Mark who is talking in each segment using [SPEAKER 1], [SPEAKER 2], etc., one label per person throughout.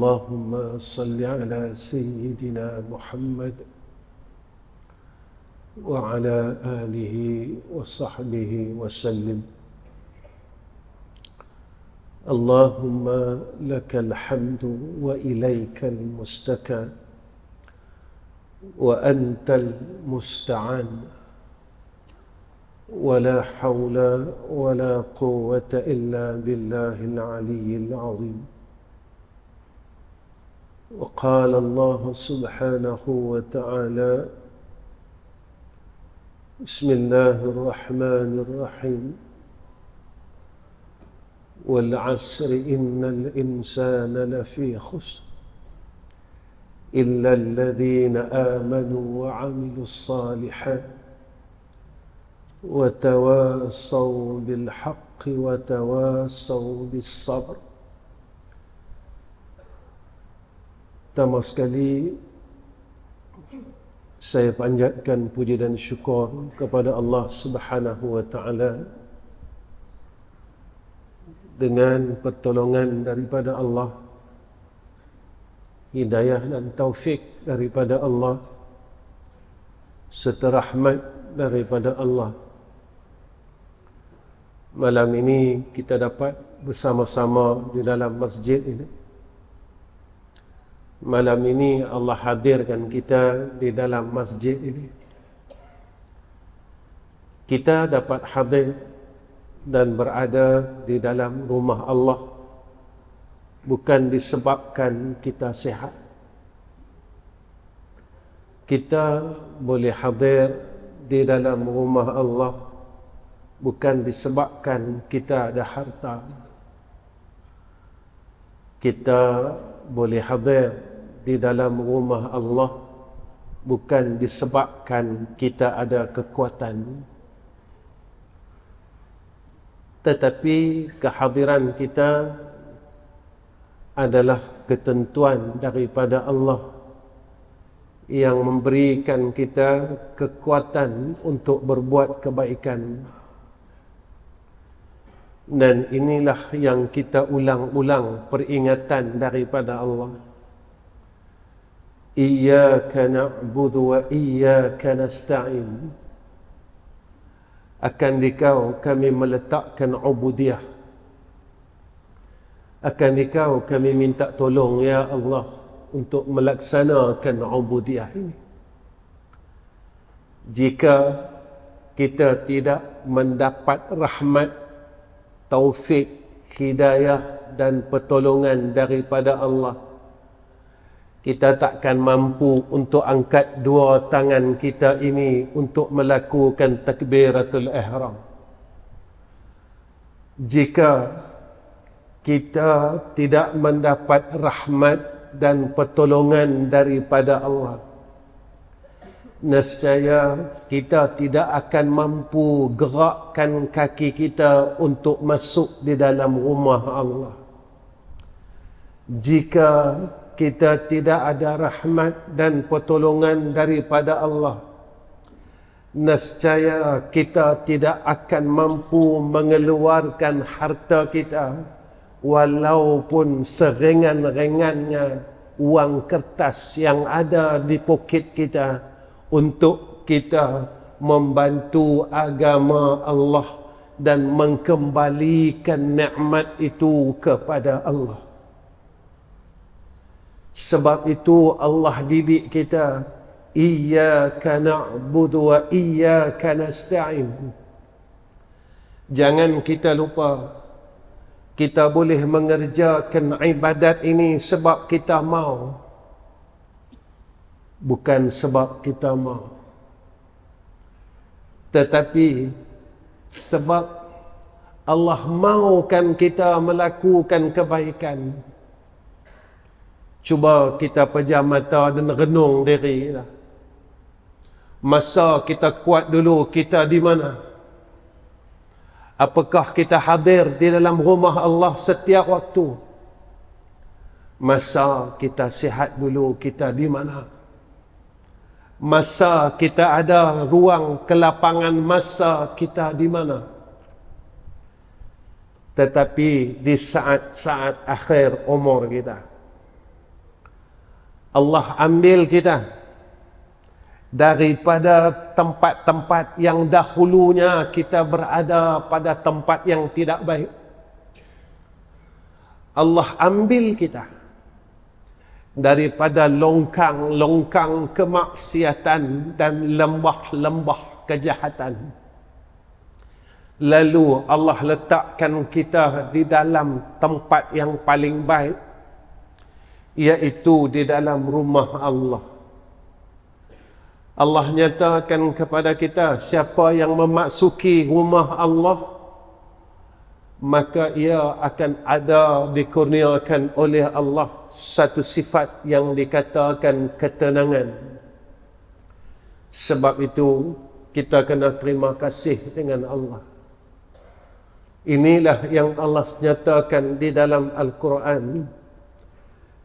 [SPEAKER 1] اللهم صل على سيدنا محمد وعلى آله وصحبه وسلم. اللهم لك الحمد وإليك المستكى وأنت المستعان ولا حول ولا قوة إلا بالله العلي العظيم. وقال الله سبحانه وتعالى: بسم الله الرحمن الرحيم، والعصر إن الإنسان لفي خسر إلا الذين آمنوا وعملوا الصالحات وتواصوا بالحق وتواصوا بالصبر. Pertama sekali saya panjatkan puji dan syukur kepada Allah Subhanahu wa taala. Dengan pertolongan daripada Allah, hidayah dan taufik daripada Allah, serta rahmat daripada Allah, malam ini kita dapat bersama-sama di dalam masjid ini. Malam ini Allah hadirkan kita di dalam masjid ini. Kita dapat hadir dan berada di dalam rumah Allah bukan disebabkan kita sihat. Kita boleh hadir di dalam rumah Allah bukan disebabkan kita ada harta. Kita boleh hadir di dalam rumah Allah bukan disebabkan kita ada kekuatan. Tetapi kehadiran kita adalah ketentuan daripada Allah yang memberikan kita kekuatan untuk berbuat kebaikan. Dan inilah yang kita ulang-ulang peringatan daripada Allah. Iyyaka na'budu wa iyyaka nasta'in. Akan Dikau kami meletakkan ubudiyah. Akan Dikau kami minta tolong ya Allah untuk melaksanakan ubudiyah ini. Jika kita tidak mendapat rahmat, taufik, hidayah dan pertolongan daripada Allah, kita takkan mampu untuk angkat dua tangan kita ini untuk melakukan takbiratul ihram. Jika kita tidak mendapat rahmat dan pertolongan daripada Allah, nescaya kita tidak akan mampu gerakkan kaki kita untuk masuk di dalam rumah Allah. Jika kita tidak ada rahmat dan pertolongan daripada Allah, nescaya kita tidak akan mampu mengeluarkan harta kita, walaupun seringan-ringannya wang kertas yang ada di poket kita, untuk kita membantu agama Allah dan mengembalikan nikmat itu kepada Allah. Sebab itu Allah didik kita, iyyaka na'budu wa iyyaka nasta'in. Jangan kita lupa, kita boleh mengerjakan ibadat ini sebab kita mau, bukan sebab kita mau, tetapi sebab Allah mahukan kita melakukan kebaikan. Cuba kita pejam mata dan renung diri. Masa kita kuat dulu, kita di mana? Apakah kita hadir di dalam rumah Allah setiap waktu? Masa kita sihat dulu, kita di mana? Masa kita ada ruang kelapangan masa, kita di mana? Tetapi di saat-saat akhir umur kita, Allah ambil kita daripada tempat-tempat yang dahulunya kita berada pada tempat yang tidak baik. Allah ambil kita daripada longkang-longkang kemaksiatan dan lembah-lembah kejahatan. Lalu Allah letakkan kita di dalam tempat yang paling baik, iaitu di dalam rumah Allah. Allah nyatakan kepada kita, siapa yang memasuki rumah Allah, maka ia akan ada dikurniakan oleh Allah satu sifat yang dikatakan ketenangan. Sebab itu kita kena terima kasih dengan Allah. Inilah yang Allah nyatakan di dalam Al-Quran.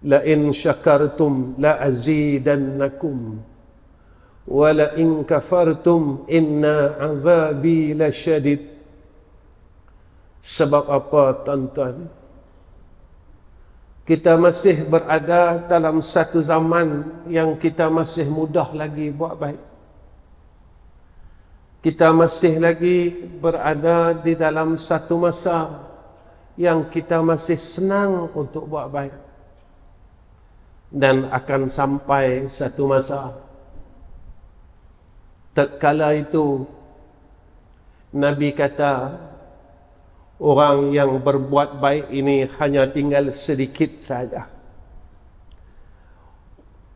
[SPEAKER 1] La in syakartum la azidannakum wa la in kafartum inna azabi lasyadid. Sebab apa, tuan-tuan? Kita masih berada dalam satu zaman yang kita masih mudah lagi buat baik. Kita masih lagi berada di dalam satu masa yang kita masih senang untuk buat baik. Dan akan sampai satu masa, tatkala itu Nabi kata, orang yang berbuat baik ini hanya tinggal sedikit saja.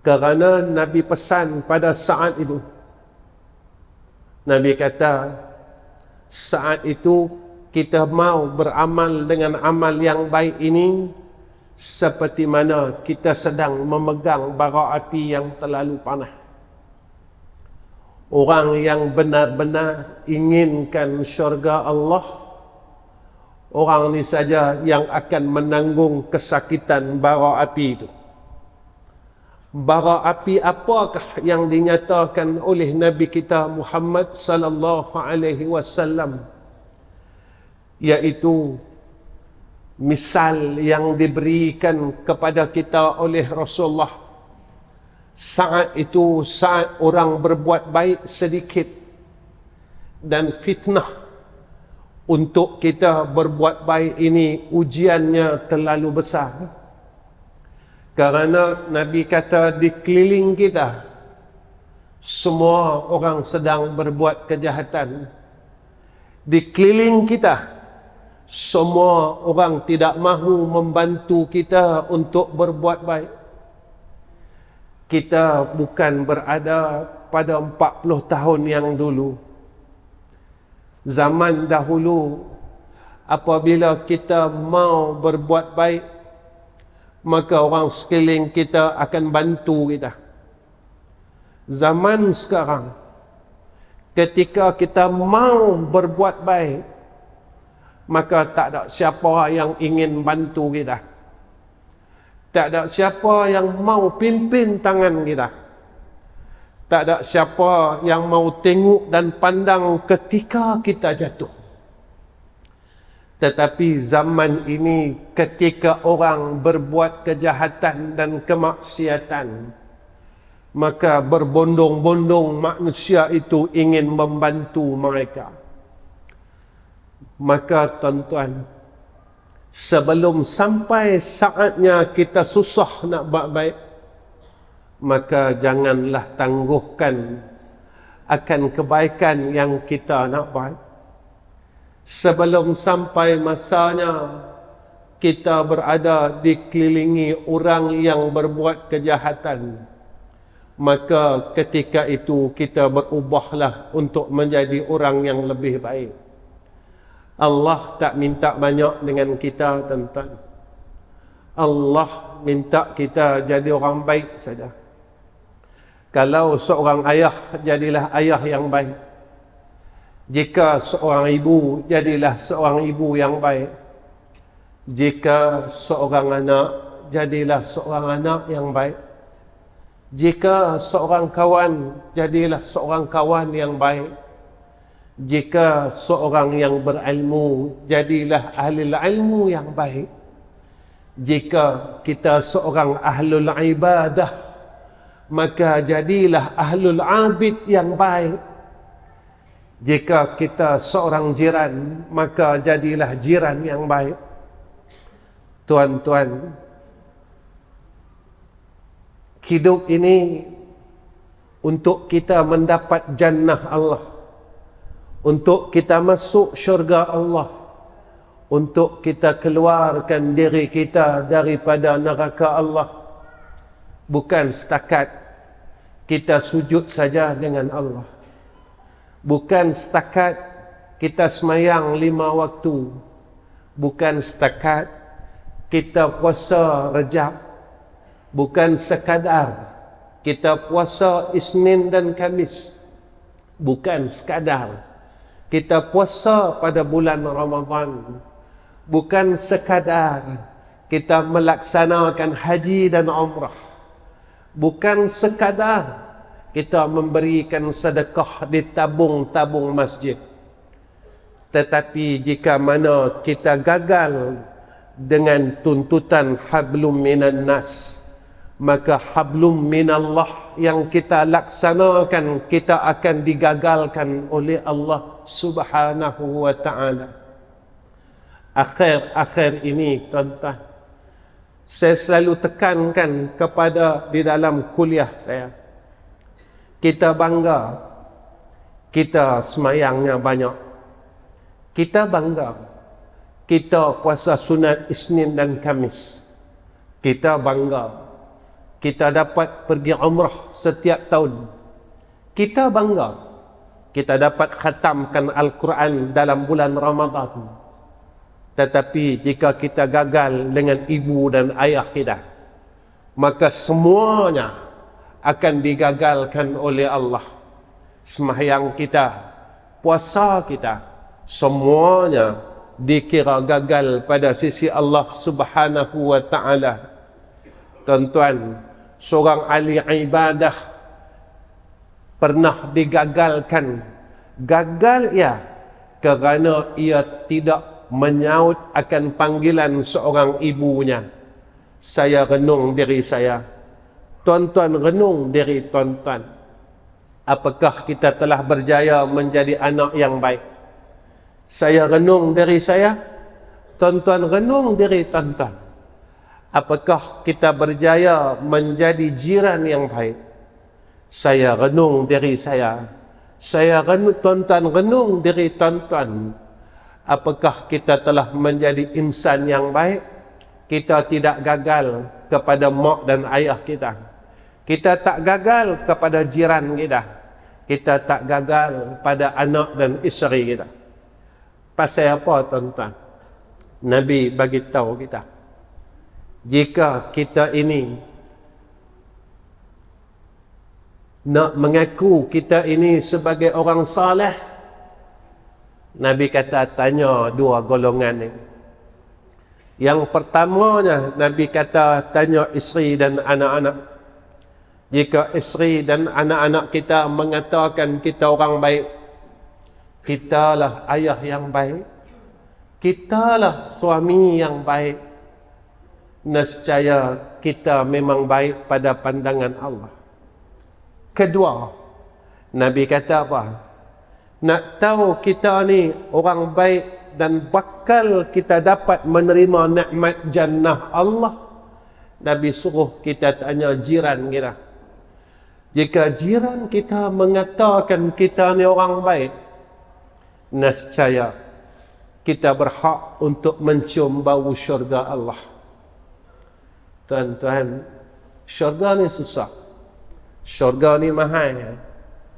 [SPEAKER 1] Kerana Nabi pesan pada saat itu, Nabi kata, saat itu kita mau beramal dengan amal yang baik ini seperti mana kita sedang memegang bara api yang terlalu panas. Orang yang benar-benar inginkan syurga Allah, orang ni saja yang akan menanggung kesakitan bara api itu. Bara api apakah yang dinyatakan oleh Nabi kita Muhammad sallallahu alaihi wasallam? Yaitu misal yang diberikan kepada kita oleh Rasulullah. Saat itu, saat orang berbuat baik sedikit dan fitnah untuk kita berbuat baik ini ujiannya terlalu besar. Kerana Nabi kata di keliling kita semua orang sedang berbuat kejahatan. Di keliling kita semua orang tidak mahu membantu kita untuk berbuat baik. Kita bukan berada pada 40 tahun yang dulu. Zaman dahulu, apabila kita mau berbuat baik, maka orang sekeliling kita akan bantu kita. Zaman sekarang, ketika kita mau berbuat baik, maka tak ada siapa yang ingin bantu kita. Tak ada siapa yang mau pimpin tangan kita. Tak ada siapa yang mau tengok dan pandang ketika kita jatuh. Tetapi zaman ini, ketika orang berbuat kejahatan dan kemaksiatan, maka berbondong-bondong manusia itu ingin membantu mereka. Maka tuan-tuan, sebelum sampai saatnya kita susah nak buat baik, maka janganlah tangguhkan akan kebaikan yang kita nak buat. Sebelum sampai masanya kita berada dikelilingi orang yang berbuat kejahatan, maka ketika itu kita berubahlah untuk menjadi orang yang lebih baik. Allah tak minta banyak dengan kita, tuan-tuan. Allah minta kita jadi orang baik saja. Kalau seorang ayah, jadilah ayah yang baik. Jika seorang ibu, jadilah seorang ibu yang baik. Jika seorang anak, jadilah seorang anak yang baik. Jika seorang kawan, jadilah seorang kawan yang baik. Jika seorang yang berilmu, jadilah ahli ilmu yang baik. Jika kita seorang ahlul ibadah, maka jadilah ahlul abid yang baik. Jika kita seorang jiran, maka jadilah jiran yang baik. Tuan-tuan, hidup ini untuk kita mendapat jannah Allah, untuk kita masuk syurga Allah, untuk kita keluarkan diri kita daripada neraka Allah. Bukan setakat kita sujud saja dengan Allah, bukan setakat kita semayang 5 waktu, bukan setakat kita puasa Rejab, bukan sekadar kita puasa Isnin dan Khamis, bukan sekadar kita puasa pada bulan Ramadan, bukan sekadar kita melaksanakan haji dan umrah, bukan sekadar kita memberikan sedekah di tabung-tabung masjid. Tetapi jika mana kita gagal dengan tuntutan hablum minan nas, maka hablum minallah yang kita laksanakan, kita akan digagalkan oleh Allah Subhanahu wa ta'ala. Akhir-akhir ini, tuan-tuan, saya selalu tekankan kepada di dalam kuliah saya, kita bangga kita semayangnya banyak, kita bangga kita puasa sunat Isnin dan Khamis, kita bangga kita dapat pergi umrah setiap tahun, kita bangga kita dapat khatamkan Al-Quran dalam bulan Ramadan. Tetapi jika kita gagal dengan ibu dan ayah kita, maka semuanya akan digagalkan oleh Allah. Sembahyang kita, puasa kita, semuanya dikira gagal pada sisi Allah Subhanahu wa ta'ala. Tuan-tuan, seorang ahli ibadah pernah digagalkan. Gagal ia kerana ia tidak menyaut akan panggilan seorang ibunya. Saya renung diri saya. Tuan-tuan renung diri tuan-tuan. Apakah kita telah berjaya menjadi anak yang baik? Saya renung diri saya. Tuan-tuan renung diri tuan-tuan. Apakah kita berjaya menjadi jiran yang baik? Saya renung diri saya. Tuan-tuan renung diri tuan-tuan. Apakah kita telah menjadi insan yang baik? Kita tidak gagal kepada mak dan ayah kita. Kita tak gagal kepada jiran kita. Kita tak gagal pada anak dan isteri kita. Pasal apa, tuan-tuan? Nabi bagi tahu kita, jika kita ini nak mengaku kita ini sebagai orang saleh, Nabi kata tanya 2 golongan ini. Yang pertamanya Nabi kata tanya isteri dan anak-anak. Jika isteri dan anak-anak kita mengatakan kita orang baik, kitalah ayah yang baik, kitalah suami yang baik, nescaya kita memang baik pada pandangan Allah. Kedua, Nabi kata apa? Nak tahu kita ni orang baik dan bakal kita dapat menerima nikmat jannah Allah, Nabi suruh kita tanya jiran kita. Jika jiran kita mengatakan kita ni orang baik, nescaya kita berhak untuk mencium bau syurga Allah. Tuan-tuan, syurga ni susah, syurga ni mahal,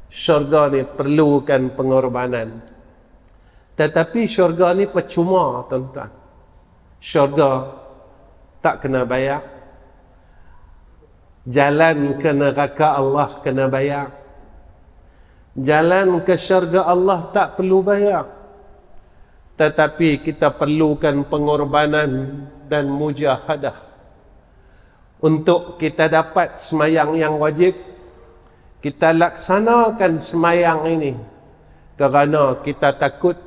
[SPEAKER 1] syurga ni perlukan pengorbanan. Tetapi syurga ni percuma, tuan-tuan. Syurga tak kena bayar. Jalan ke neraka Allah kena bayar. Jalan ke syurga Allah tak perlu bayar. Tetapi kita perlukan pengorbanan dan mujahadah. Untuk kita dapat semayang yang wajib, kita laksanakan semayang ini kerana kita takut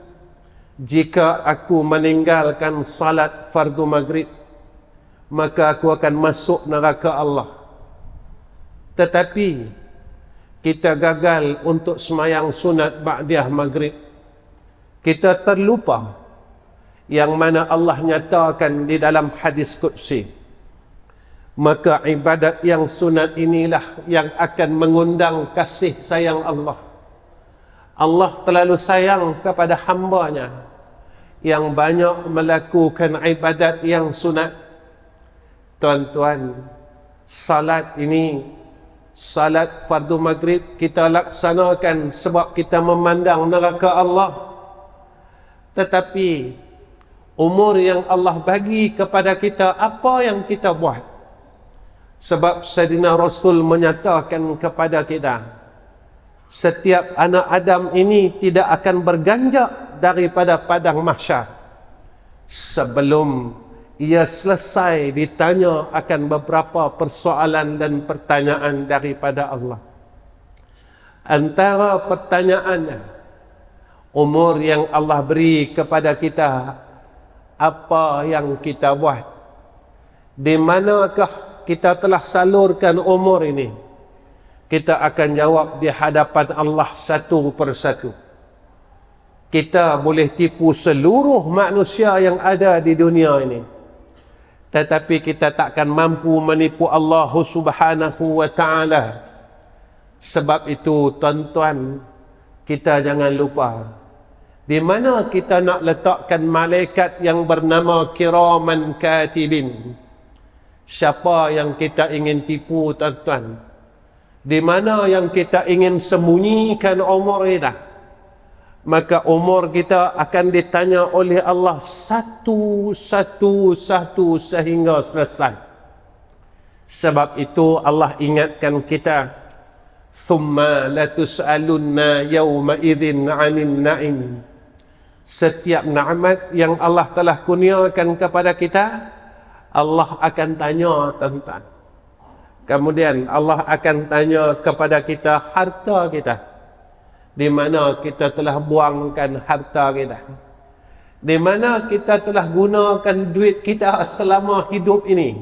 [SPEAKER 1] jika aku meninggalkan salat fardu maghrib, maka aku akan masuk neraka Allah. tetapi kita gagal untuk semayang sunat ba'diyah maghrib. Kita terlupa yang mana Allah nyatakan di dalam hadis qudsi, maka ibadat yang sunat inilah yang akan mengundang kasih sayang Allah. Allah terlalu sayang kepada hamba-Nya yang banyak melakukan ibadat yang sunat. Tuan-tuan, salat ini, salat fardu maghrib kita laksanakan sebab kita memandang neraka Allah. Tetapi umur yang Allah bagi kepada kita, apa yang kita buat? Sebab Sayyidina Rasul menyatakan kepada kita, setiap anak Adam ini tidak akan berganjak daripada padang mahsyar sebelum ia selesai ditanya akan beberapa persoalan dan pertanyaan daripada Allah. Antara pertanyaannya, umur yang Allah beri kepada kita, apa yang kita buat? Di manakah kita telah salurkan umur ini? Kita akan jawab di hadapan Allah satu persatu. Kita boleh tipu seluruh manusia yang ada di dunia ini, tetapi kita takkan mampu menipu Allah Subhanahu wa ta'ala. Sebab itu, tuan-tuan, kita jangan lupa, di mana kita nak letakkan malaikat yang bernama kiraman katibin? Siapa yang kita ingin tipu, tuan-tuan? Di mana yang kita ingin sembunyikan umur kita? Maka umur kita akan ditanya oleh Allah satu sehingga selesai. Sebab itu Allah ingatkan kita, thumma latus'alunna yawma idzin 'anil na'im. Setiap nikmat yang Allah telah kurniakan kepada kita, Allah akan tanya tentang. Kemudian Allah akan tanya kepada kita harta kita. Di mana kita telah buangkan harta kita? Di mana kita telah gunakan duit kita selama hidup ini?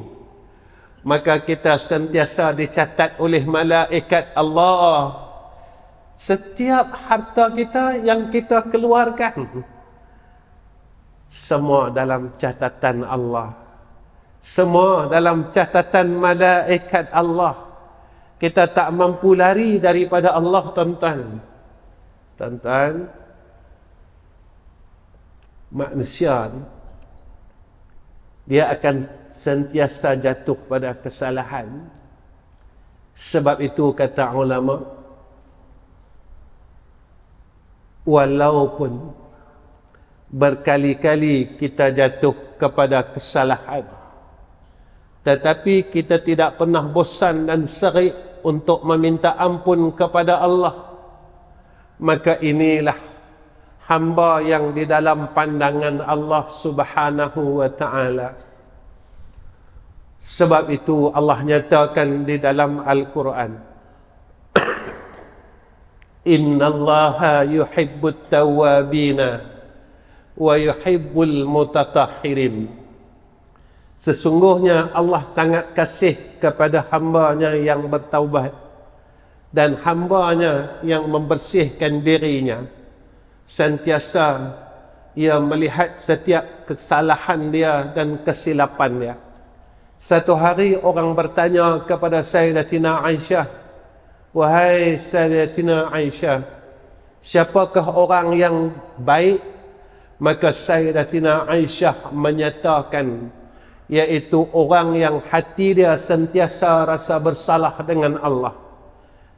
[SPEAKER 1] Maka kita sentiasa dicatat oleh malaikat Allah. Setiap harta kita yang kita keluarkan, semua dalam catatan Allah. Semua dalam catatan malaikat Allah. Kita tak mampu lari daripada Allah, tuan-tuan. Tuan-tuan, manusia ni, dia akan sentiasa jatuh pada kesalahan. Sebab itu kata ulama, walaupun berkali-kali kita jatuh kepada kesalahan, tetapi kita tidak pernah bosan dan serik untuk meminta ampun kepada Allah. Maka inilah hamba yang di dalam pandangan Allah Subhanahu wa ta'ala. Sebab itu Allah nyatakan di dalam Al-Quran, innallaha yuhibbut tawwabina wa yuhibbul mutatahhirin. Sesungguhnya Allah sangat kasih kepada hamba-Nya yang bertaubat dan hamba-Nya yang membersihkan dirinya. Sentiasa ia melihat setiap kesalahan dia dan kesilapan dia. Satu hari orang bertanya kepada Sayyidatina Aisyah, wahai Sayyidatina Aisyah, siapakah orang yang baik? Maka Sayyidatina Aisyah menyatakan, yaitu orang yang hati dia sentiasa rasa bersalah dengan Allah.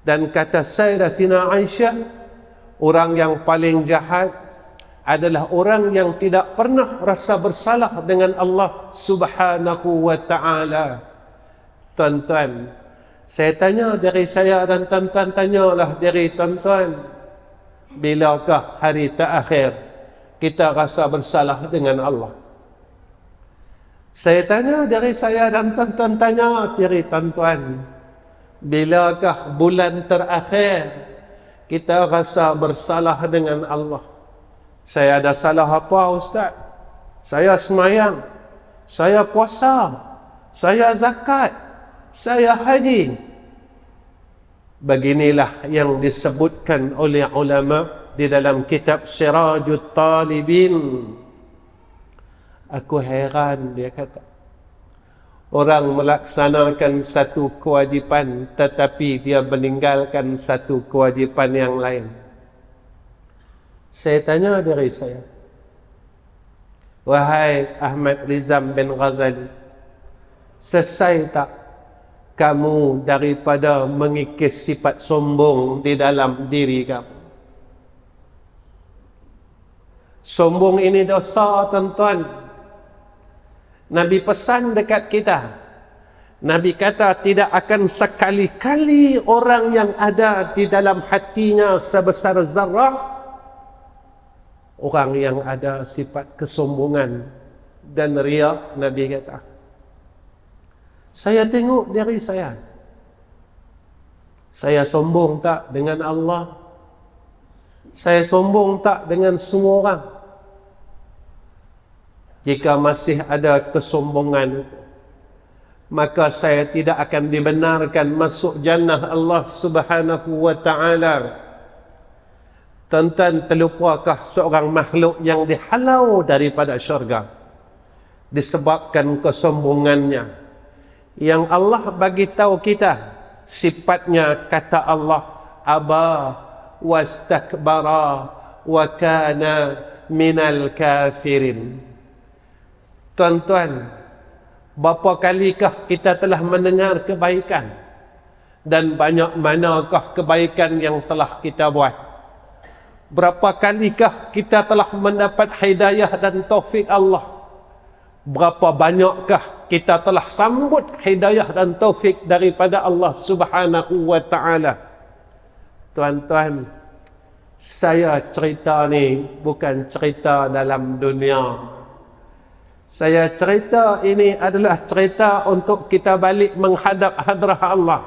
[SPEAKER 1] Dan kata Sayyidatina Aisyah, orang yang paling jahat adalah orang yang tidak pernah rasa bersalah dengan Allah Subhanahu wa ta'ala. Tuan-tuan, saya tanya dari saya dan tuan-tuan tanyalah dari tuan-tuan, bilakah hari terakhir kita rasa bersalah dengan Allah? Saya tanya dari saya dan tuan-tuan tanya dari tuan-tuan, bilakah bulan terakhir kita rasa bersalah dengan Allah? Saya ada salah apa, Ustaz? Saya semayang, saya puasa, saya zakat, saya haji. Beginilah yang disebutkan oleh ulama di dalam kitab Sirajut Talibin. Aku heran, dia kata, orang melaksanakan satu kewajipan tetapi dia meninggalkan satu kewajipan yang lain. Saya tanya diri saya, wahai Ahmad Rizam bin Ghazali, selesai tak kamu daripada mengikis sifat sombong di dalam diri kamu? Sombong ini dosa, tuan-tuan. Nabi pesan dekat kita. Nabi kata tidak akan sekali-kali orang yang ada di dalam hatinya sebesar zarah, orang yang ada sifat kesombongan dan riak. Nabi kata, saya tengok diri saya sombong tak dengan Allah? Saya sombong tak dengan semua orang? Jika masih ada kesombongan, maka saya tidak akan dibenarkan masuk jannah Allah Subhanahu wa ta'ala. Tuan-tuan, terlupakah seorang makhluk yang dihalau daripada syurga disebabkan kesombongannya? Yang Allah bagi tahu kita sifatnya, kata Allah, aba wastakbara wa kana minal kafirin. Tuan-tuan, berapa kalikah kita telah mendengar kebaikan, dan banyak manakah kebaikan yang telah kita buat? Berapa kalikah kita telah mendapat hidayah dan taufik Allah? Berapa banyakkah kita telah sambut hidayah dan taufik daripada Allah Subhanahu wa ta'ala? Tuan-tuan, saya cerita ni bukan cerita dalam dunia. Saya cerita ini adalah cerita untuk kita balik menghadap hadrah Allah.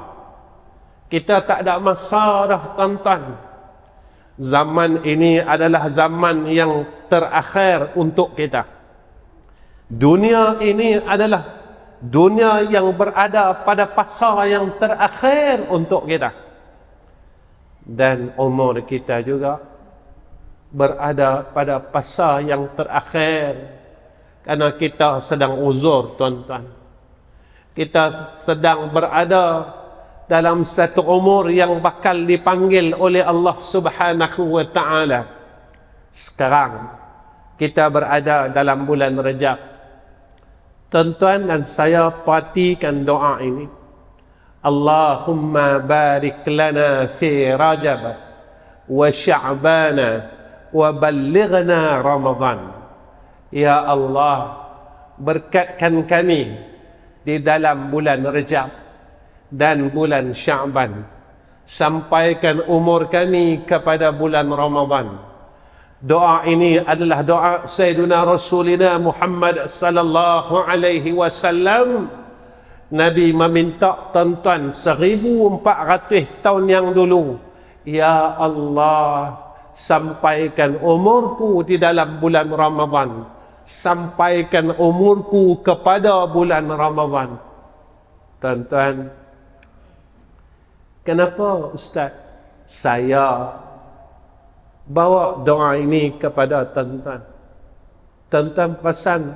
[SPEAKER 1] Kita tak ada masa dah, tuan-tuan. Zaman ini adalah zaman yang terakhir untuk kita. Dunia ini adalah dunia yang berada pada fasa yang terakhir untuk kita. Dan umur kita juga berada pada fasa yang terakhir. Karena kita sedang uzur, tuan-tuan. Kita sedang berada dalam satu umur yang bakal dipanggil oleh Allah Subhanahu wa ta'ala. Sekarang kita berada dalam bulan Rajab. Tuan-tuan dan saya perhatikan doa ini. Allahumma barik lana fi Rajab wa Sya'ban wa ballighna Ramadan. Ya Allah, berkatkan kami di dalam bulan Rajab dan bulan Sya'ban. Sampaikan umur kami kepada bulan Ramadan. Doa ini adalah doa Sayyidina Rasulina Muhammad sallallahu alaihi wasallam. Nabi meminta, tuan-tuan, 1400 tahun yang dulu, ya Allah, sampaikan umurku di dalam bulan Ramadan. Sampaikan umurku kepada bulan Ramadan. Tuan-tuan, kenapa Ustaz saya bawa doa ini kepada tuan-tuan? Tuan-tuan perasan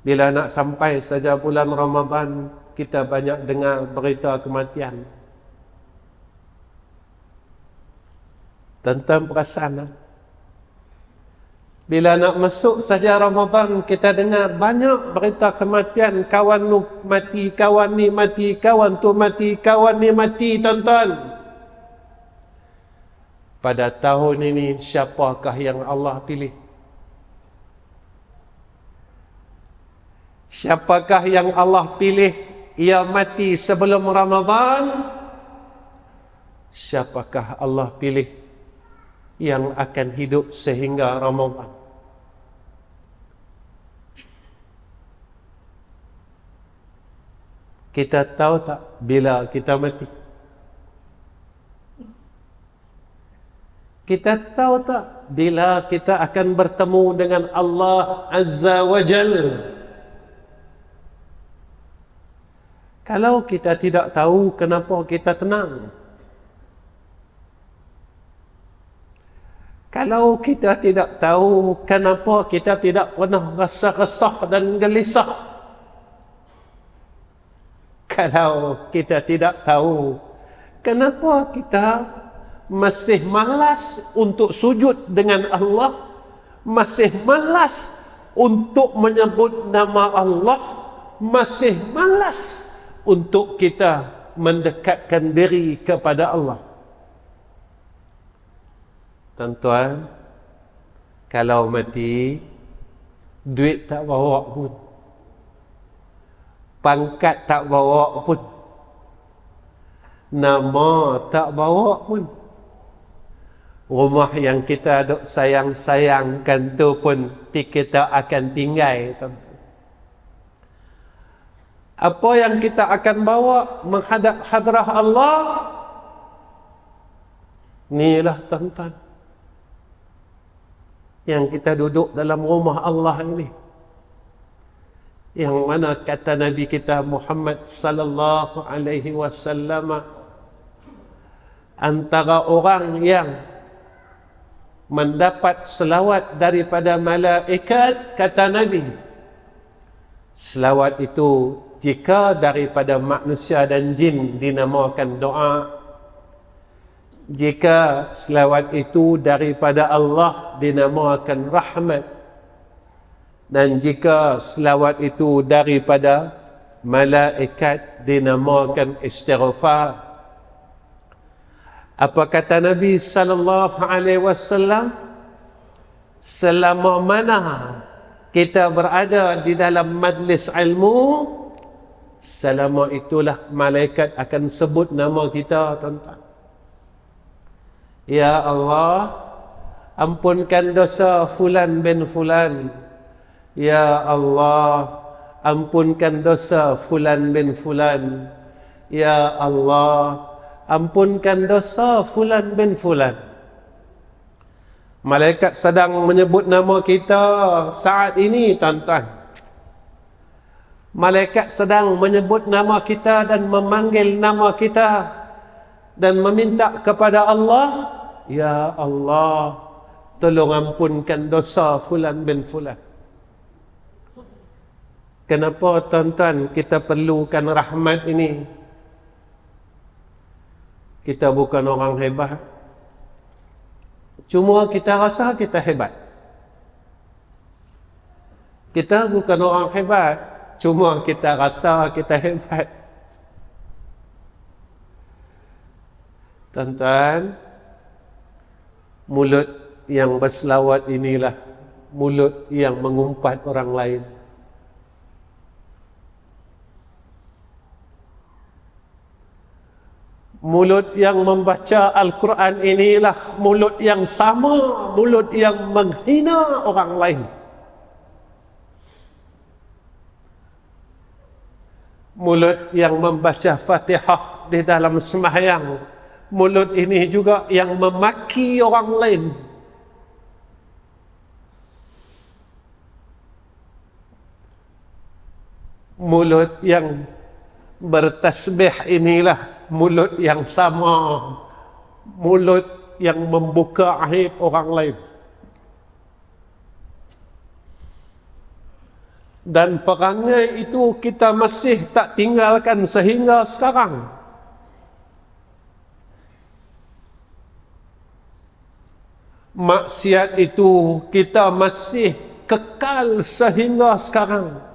[SPEAKER 1] bila nak sampai saja bulan Ramadan, kita banyak dengar berita kematian. Tuan-tuan perasan tak? Bila nak masuk saja Ramadan, kita dengar banyak berita kematian. Kawan tu mati, kawan ni mati, kawan tu mati, kawan ni mati, tuan-tuan. Pada tahun ini, siapakah yang Allah pilih? Siapakah yang Allah pilih ia mati sebelum Ramadan? Siapakah Allah pilih yang akan hidup sehingga Ramadan? Kita tahu tak bila kita mati? Kita tahu tak bila kita akan bertemu dengan Allah Azza wa Jalla? Kalau kita tidak tahu, kenapa kita tenang? Kalau kita tidak tahu, kenapa kita tidak pernah rasa resah dan gelisah? Kalau kita tidak tahu, kenapa kita masih malas untuk sujud dengan Allah, masih malas untuk menyebut nama Allah, masih malas untuk kita mendekatkan diri kepada Allah? Tuan-tuan, kalau mati, duit tak bawa pun, pangkat tak bawa pun, nama tak bawa pun, rumah yang kita duk sayang-sayangkan tu pun kita akan tinggal, tuan-tuan. Apa yang kita akan bawa menghadap hadrah Allah? Inilah, tuan-tuan, yang kita duduk dalam rumah Allah ini, yang mana kata Nabi kita Muhammad sallallahu alaihi wasallam, antara orang yang mendapat selawat daripada malaikat, kata Nabi, selawat itu jika daripada manusia dan jin dinamakan doa, jika selawat itu daripada Allah dinamakan rahmat, dan jika selawat itu daripada malaikat dinamakan istighfar. Apa kata Nabi sallallahu alaihi wasallam? Selama mana kita berada di dalam majlis ilmu, selama itulah malaikat akan sebut nama kita, tuan-tuan. Ya Allah, ampunkan dosa fulan bin fulan. Ya Allah, ampunkan dosa fulan bin fulan. Ya Allah, ampunkan dosa fulan bin fulan. Malaikat sedang menyebut nama kita saat ini, tuan-tuan. Malaikat sedang menyebut nama kita dan memanggil nama kita dan meminta kepada Allah, ya Allah, tolong ampunkan dosa fulan bin fulan. Kenapa, tuan-tuan, kita perlukan rahmat ini? Kita bukan orang hebat, cuma kita rasa kita hebat. Kita bukan orang hebat, cuma kita rasa kita hebat. Tuan-tuan, mulut yang berselawat inilah mulut yang mengumpat orang lain. Mulut yang membaca Al-Quran inilah mulut yang sama, mulut yang menghina orang lain. Mulut yang membaca Fatihah di dalam sembahyang, mulut ini juga yang memaki orang lain. Mulut yang bertasbih inilah mulut yang sama, mulut yang membuka aib orang lain. Dan perangai itu kita masih tak tinggalkan sehingga sekarang. Maksiat itu kita masih kekal sehingga sekarang.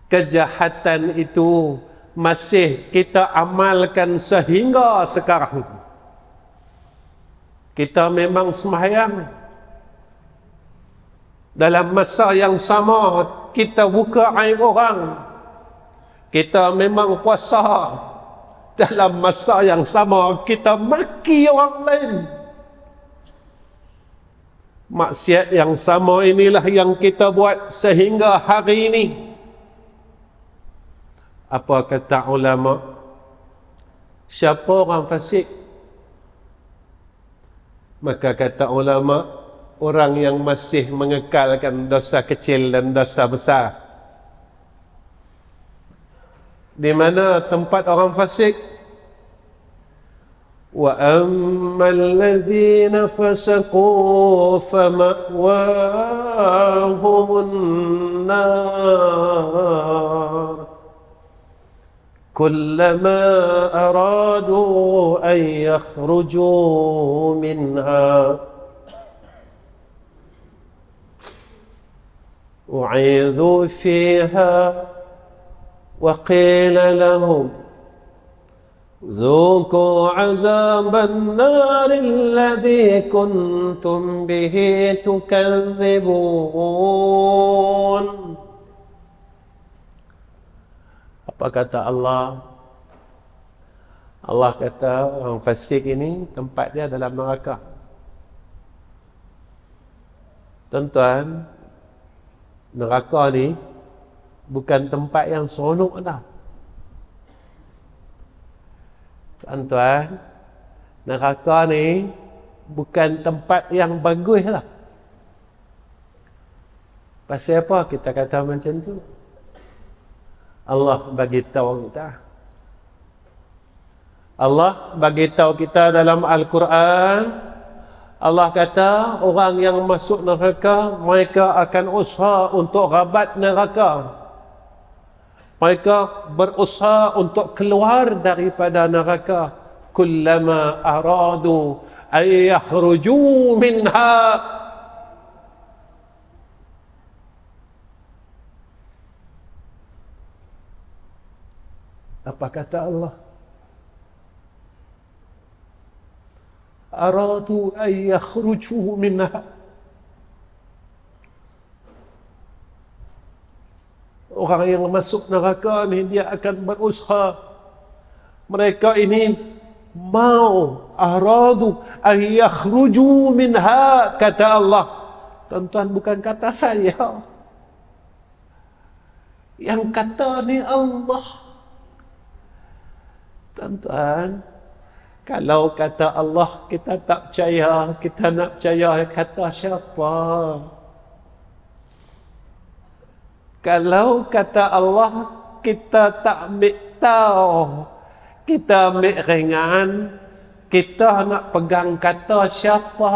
[SPEAKER 1] Kejahatan itu masih kita amalkan sehingga sekarang. Kita memang sembahyang, dalam masa yang sama kita buka aib orang. Kita memang puasa, dalam masa yang sama kita maki orang lain. Maksiat yang sama inilah yang kita buat sehingga hari ini. Apa kata ulama? Siapa orang fasik? Maka kata ulama, orang yang masih mengekalkan dosa kecil dan dosa besar. Di mana tempat orang fasik? وأما الذين فسقوا فمأواهم النار كلما أرادوا أن يخرجوا منها أعيذوا فيها وقيل لهم ذوقوا عذاب النار الذي كنتم به تكذبون. Apa kata Allah? Allah kata orang fasik ini tempat dia dalam neraka. Tuan-tuan, neraka ni bukan tempat yang seronok dah. Tuan-tuan, neraka ni bukan tempat yang bagus lah. Pasal apa kita kata macam tu? Allah bagi tahu kita. Allah bagi tahu kita dalam Al-Quran. Allah kata orang yang masuk neraka, mereka akan usaha untuk rabat neraka. Mereka berusaha untuk keluar daripada neraka. Kullama aradu ay yakhruju minha. Apa kata Allah? Aradu ay yakhruju minha. Orang yang masuk neraka ni dia akan berusaha. Mereka ini mau aradu ay yakhruju minha, kata Allah. Tuan-tuan, bukan kata saya. Yang kata ni Allah. Tuan-tuan, kalau kata Allah kita tak percaya, kita nak percaya kata siapa? Kalau kata Allah kita tak ambil tahu, kita ambil ringan, kita nak pegang kata siapa?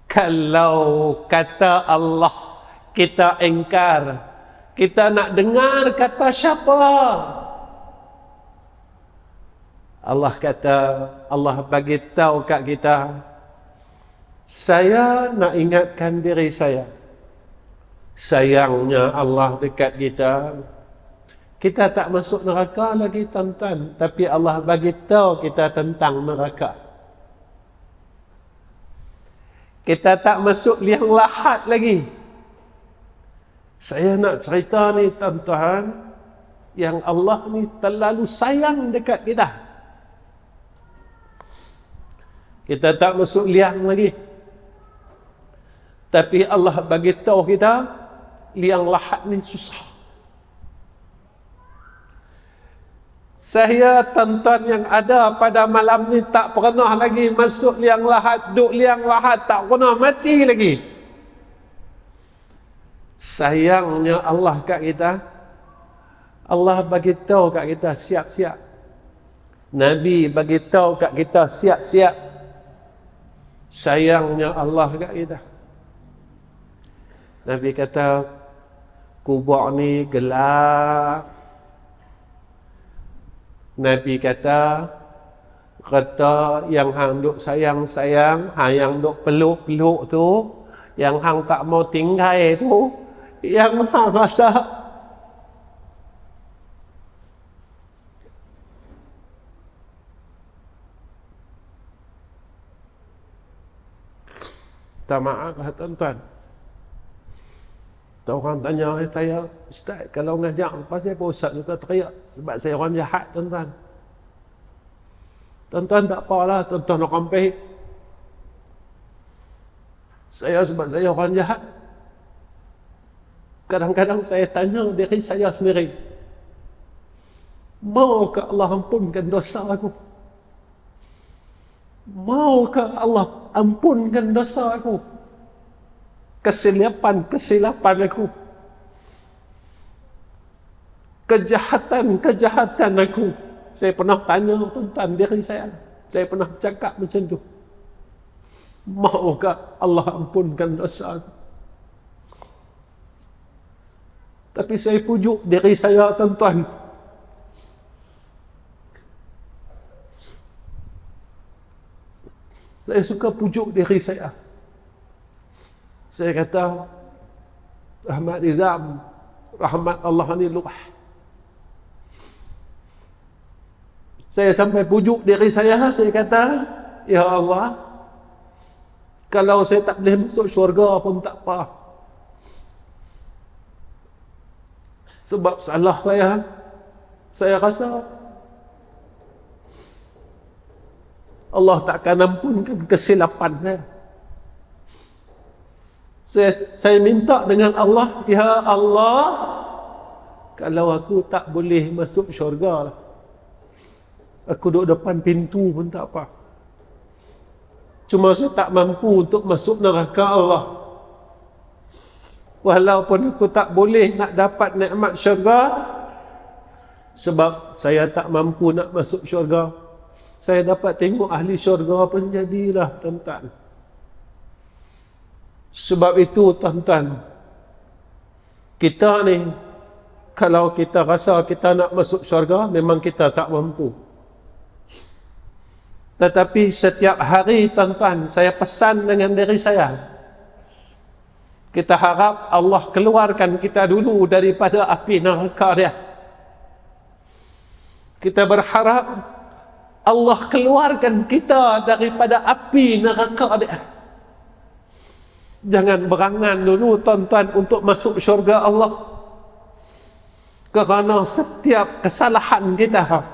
[SPEAKER 1] Kalau kata Allah kita ingkar, kita nak dengar kata siapa? Allah kata, Allah bagi tahu kat kita, saya nak ingatkan diri saya. Sayangnya Allah dekat kita. Kita tak masuk neraka lagi, tuan-tuan, tapi Allah bagi tahu kita tentang neraka. Kita tak masuk liang lahat lagi. Saya nak cerita ni, tuan-tuan, yang Allah ni terlalu sayang dekat kita. Kita tak masuk liang lagi. Tapi Allah bagi tahu kita liang lahat ni susah. Saya, tuan-tuan yang ada pada malam ni, tak pernah lagi masuk liang lahat, duduk liang lahat, tak pernah mati lagi. Sayangnya Allah kat kita. Allah bagi tahu kat kita siap-siap. Nabi bagi tahu kat kita siap-siap. Sayangnya Allah kat kita. Nabi kata kubur ni gelap. Nabi kata yang hang duk sayang-sayang, hang yang duk peluk-peluk tu, yang hang tak mau tinggal tu, yang hang rasa tak maaf lah, tuan-tuan. Orang tanya saya, Ustaz, kalau ngajak pasal apa Ustaz suka teriak? Sebab saya orang jahat, tuan-tuan. Tuan-tuan tak apalah, tuan-tuan orang baik. Saya sebab saya orang jahat. Kadang-kadang saya tanya diri saya sendiri, maukah Allah ampunkan dosa aku? Maukah Allah ampunkan dosa aku? Kesilapan aku, kejahatan aku, Saya pernah tanya tuan-tuan diri saya pernah cakap macam tu. Maukah Allah ampunkan dosa? Tapi saya pujuk diri saya tuan-tuan. Saya suka pujuk diri saya. Saya kata, Ahmad Rizam, rahmat Allah ni luah. Saya sampai pujuk diri saya kata, ya Allah, kalau saya tak boleh masuk syurga pun tak apa. Sebab salah saya rasa Allah takkan ampunkan kesilapan saya minta dengan Allah, ya Allah, kalau aku tak boleh masuk syurga, aku duduk depan pintu pun tak apa. Cuma saya tak mampu untuk masuk neraka Allah. Walaupun aku tak boleh nak dapat nikmat syurga, sebab saya tak mampu nak masuk syurga, saya dapat tengok ahli syurga pun jadilah tuan-tuan. Sebab itu tuan-tuan, kita ni, kalau kita rasa kita nak masuk syurga, memang kita tak mampu. Tetapi setiap hari tuan-tuan, saya pesan dengan diri saya, kita harap Allah keluarkan kita dulu daripada api neraka dia. Kita berharap Allah keluarkan kita daripada api neraka dia. Jangan berangan dulu tuan-tuan untuk masuk syurga Allah. Kerana setiap kesalahan kita,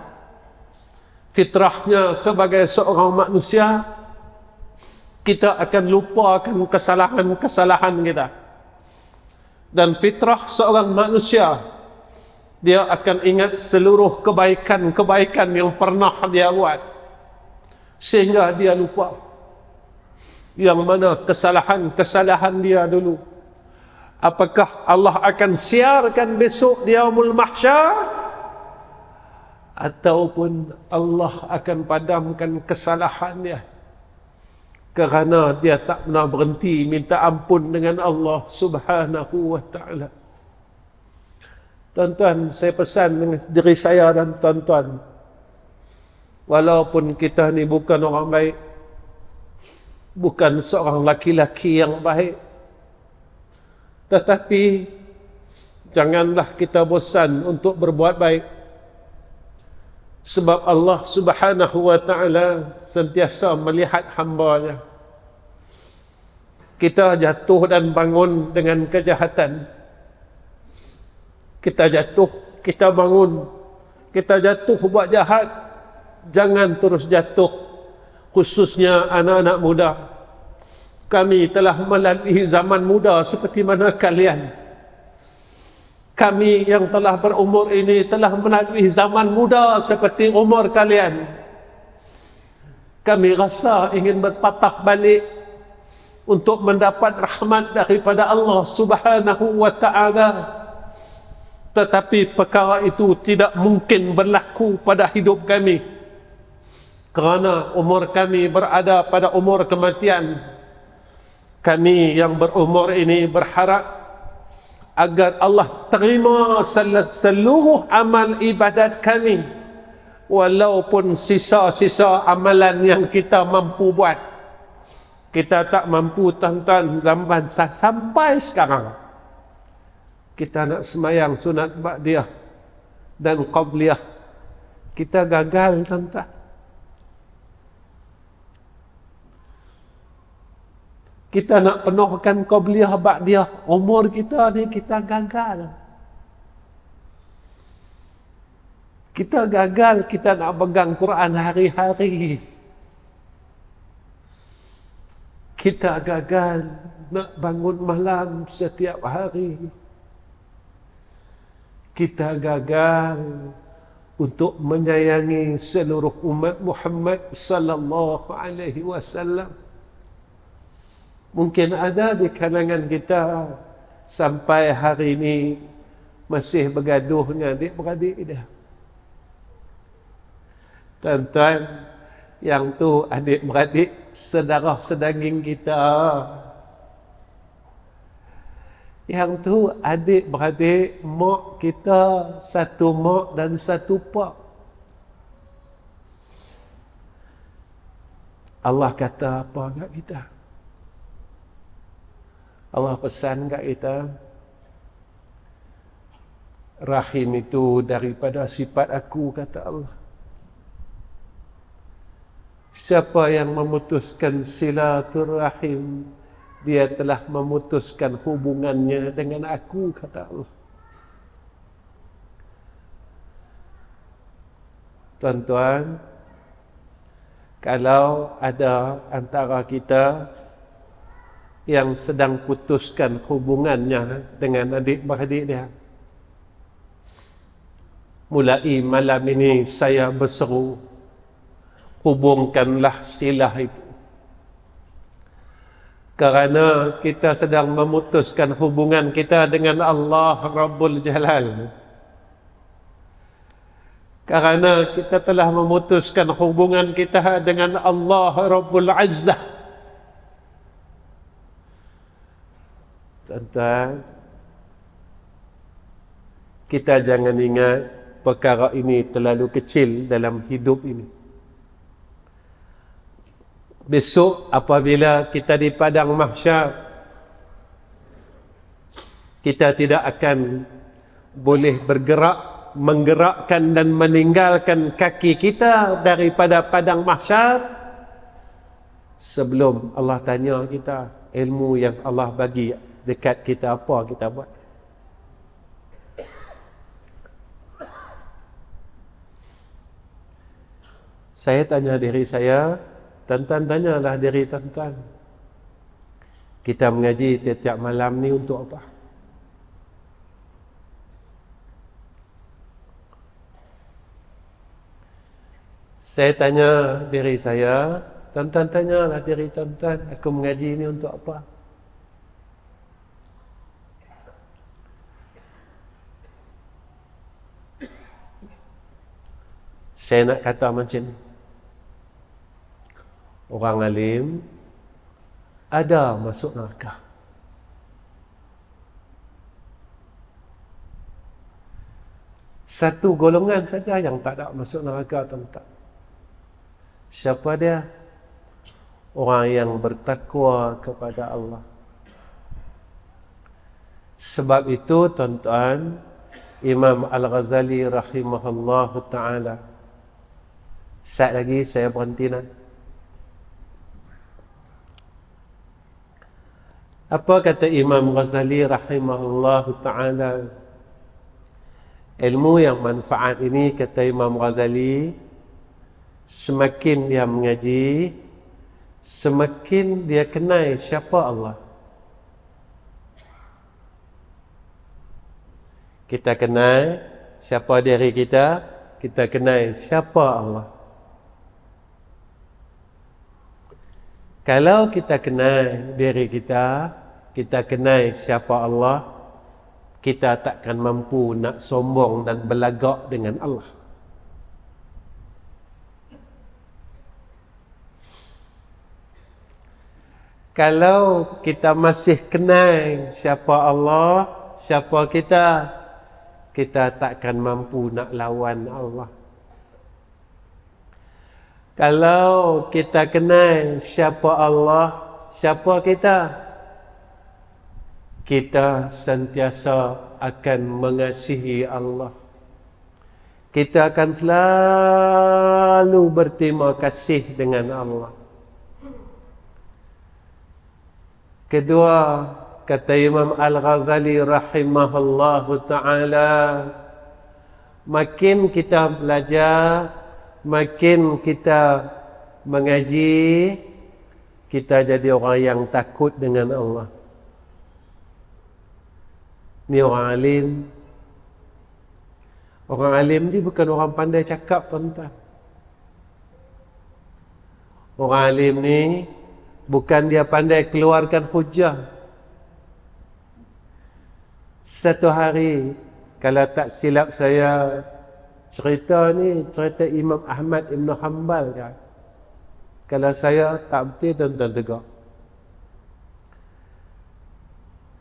[SPEAKER 1] fitrahnya sebagai seorang manusia, kita akan lupakan kesalahan-kesalahan kita. Dan fitrah seorang manusia, dia akan ingat seluruh kebaikan-kebaikan yang pernah dia buat, sehingga dia lupa yang mana kesalahan-kesalahan dia dulu. Apakah Allah akan siarkan besok di yaumul mahsyar, ataupun Allah akan padamkan kesalahannya kerana dia tak pernah berhenti minta ampun dengan Allah Subhanahu wa ta'ala. Tuan-tuan, saya pesan dengan diri saya dan tuan-tuan, walaupun kita ni bukan orang baik, bukan seorang laki-laki yang baik, tetapi janganlah kita bosan untuk berbuat baik. Sebab Allah Subhanahu wa ta'ala sentiasa melihat hamba-Nya. Kita jatuh dan bangun dengan kejahatan, kita jatuh, kita bangun, kita jatuh buat jahat. Jangan terus jatuh, khususnya anak-anak muda. Kami telah melalui zaman muda seperti mana kalian. Kami yang telah berumur ini telah melalui zaman muda seperti umur kalian. Kami rasa ingin berpatah balik untuk mendapat rahmat daripada Allah Subhanahu wa ta'ala. Tetapi perkara itu tidak mungkin berlaku pada hidup kami, kerana umur kami berada pada umur kematian. Kami yang berumur ini berharap agar Allah terima seluruh amal ibadat kami, walaupun sisa-sisa amalan yang kita mampu buat. Kita tak mampu tuan-tuan, zaman sampai sekarang kita nak semayang sunat ba'diyah dan qabliyah, kita gagal tuan-tuan. Kita nak penuhkan qabliyah ba'diyah, umur kita ni kita gagal. Kita gagal, kita nak pegang Quran hari-hari. Kita gagal nak bangun malam setiap hari. Kita gagal untuk menyayangi seluruh umat Muhammad sallallahu alaihi wasallam. Mungkin ada di kalangan kita sampai hari ini masih bergaduh dengan adik-beradik dia. Tuan-tuan, yang tu adik-beradik saudara sedaging kita. Yang tu adik-beradik mak kita, satu mak dan satu pak. Allah kata apa kat kita? Allah pesan kat kita, rahim itu daripada sifat aku, kata Allah. Siapa yang memutuskan silaturahim, dia telah memutuskan hubungannya dengan aku, kata Allah. Tuan-tuan, kalau ada antara kita yang sedang putuskan hubungannya dengan adik-beradik dia, mulai malam ini saya berseru, hubungkanlah silah itu. Kerana kita sedang memutuskan hubungan kita dengan Allah Rabbul Jalal. Kerana kita telah memutuskan hubungan kita dengan Allah Rabbul Azzah. Tuan-tuan, kita jangan ingat perkara ini terlalu kecil dalam hidup ini. Besok apabila kita di padang mahsyar, kita tidak akan boleh bergerak, menggerakkan dan meninggalkan kaki kita daripada padang mahsyar sebelum Allah tanya kita ilmu yang Allah bagi dekat kita apa kita buat. Saya tanya diri saya, tuan-tuan tanyalah diri tuan-tuan, kita mengaji tiap-tiap malam ni untuk apa? Saya tanya diri saya, tuan-tuan tanyalah diri tuan-tuan, aku mengaji ni untuk apa? Saya nak kata macam ni, orang alim ada masuk neraka. Satu golongan saja yang tak ada masuk neraka, tuan-tuan. Siapa dia? Orang yang bertakwa kepada Allah. Sebab itu, tuan-tuan, Imam Al-Ghazali rahimahullahu ta'ala, saat lagi saya berhenti nak. Apa kata Imam Ghazali rahimahullahu ta'ala? Ilmu yang manfaat ini, kata Imam Ghazali, semakin dia mengaji, semakin dia kenal siapa Allah. Kita kenal siapa diri kita, kita kenal siapa Allah. Kalau kita kenal diri kita, kita kenal siapa Allah, kita takkan mampu nak sombong dan belagak dengan Allah. Kalau kita masih kenal siapa Allah, siapa kita, kita takkan mampu nak lawan Allah. Kalau kita kenal siapa Allah, siapa kita, kita sentiasa akan mengasihi Allah. Kita akan selalu berterima kasih dengan Allah. Kedua, kata Imam Al-Ghazali rahimahullahu ta'ala, makin kita belajar, makin kita mengaji, kita jadi orang yang takut dengan Allah. Ni orang alim. Orang alim ni bukan orang pandai cakap, tuan-tuan. Orang alim ni bukan dia pandai keluarkan hujah. Satu hari, kalau tak silap saya, Cerita ni cerita Imam Ahmad Ibn Hanbal kan. Kalau saya tak betul, tuan-tuan tegak.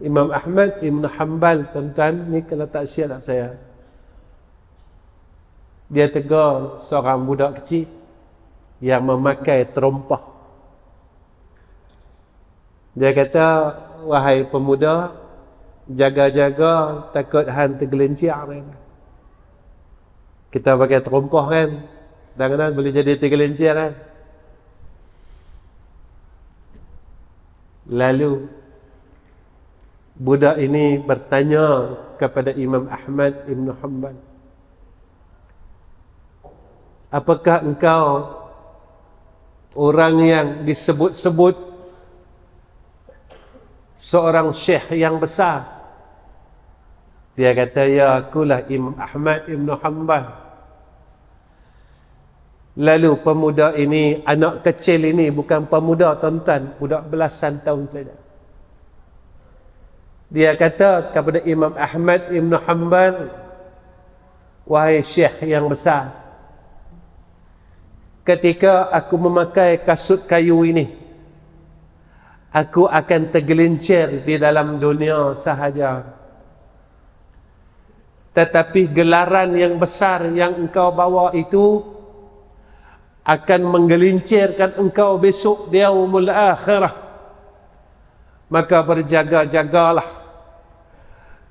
[SPEAKER 1] Imam Ahmad Ibn Hanbal, tuan-tuan, ni kalau tak silap saya, dia tegur seorang budak kecil yang memakai terompah. Dia kata, wahai pemuda, jaga-jaga takut hang tergelincir. Kita pakai terompah kan, kadang-kadang boleh jadi tergelincir kan. Lalu budak ini bertanya kepada Imam Ahmad Ibn Hanbal, apakah engkau orang yang disebut-sebut seorang syekh yang besar? Dia kata, ya, akulah Imam Ahmad Ibn Hanbal. Lalu pemuda ini, anak kecil ini, bukan pemuda tuan-tuan, budak belasan tahun saja. Dia kata kepada Imam Ahmad Ibn Hanbal, wahai syekh yang besar, ketika aku memakai kasut kayu ini, aku akan tergelincir di dalam dunia sahaja. Tetapi gelaran yang besar yang engkau bawa itu akan menggelincirkan engkau besok di yaumul akhirah. Maka berjaga-jagalah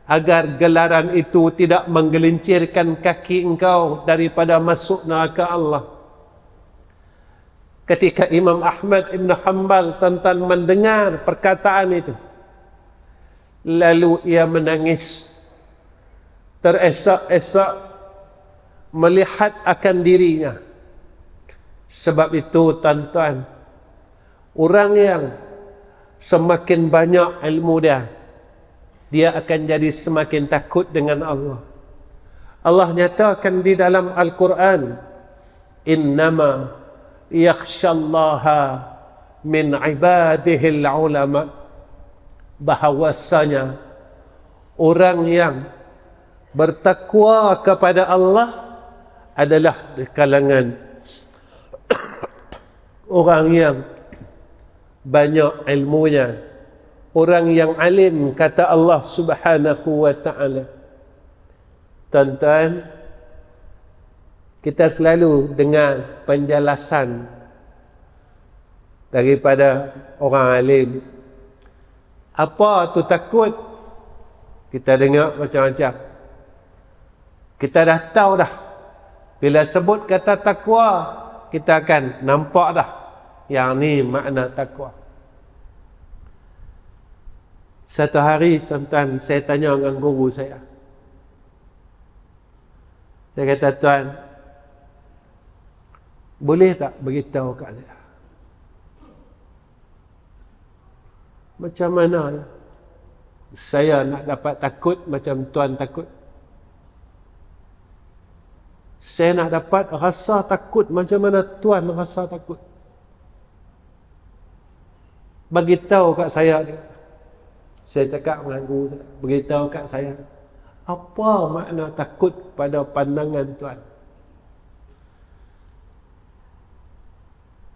[SPEAKER 1] agar gelaran itu tidak menggelincirkan kaki engkau daripada masuk neraka Allah. Ketika Imam Ahmad Ibn Hanbal tuan-tuan mendengar perkataan itu, lalu ia menangis, teresak-esak melihat akan dirinya. Sebab itu tuan-tuan, orang yang semakin banyak ilmu dia akan jadi semakin takut dengan Allah. Allah nyatakan di dalam Al-Quran, innama yakhshallaha min ibadihil ulama, bahawasanya orang yang bertakwa kepada Allah adalah di kalangan orang yang banyak ilmunya, orang yang alim, kata Allah Subhanahu wa ta'ala. Tuan-tuan, kita selalu dengar penjelasan daripada orang alim. Apa tu takut? Kita dengar macam-macam. Kita dah tahu dah. Bila sebut kata takwa, kita akan nampak dah yang ni makna takwa. Satu hari tuan-tuan, saya tanya dengan guru saya. Saya kata, tuan, boleh tak beritahu kat saya, macam mana saya nak dapat takut macam tuan takut? Saya nak dapat rasa takut macam mana tuan rasa takut. Beritahu kat saya. Saya cakap dengan guru saya, beritahu kat saya, apa makna takut pada pandangan tuan?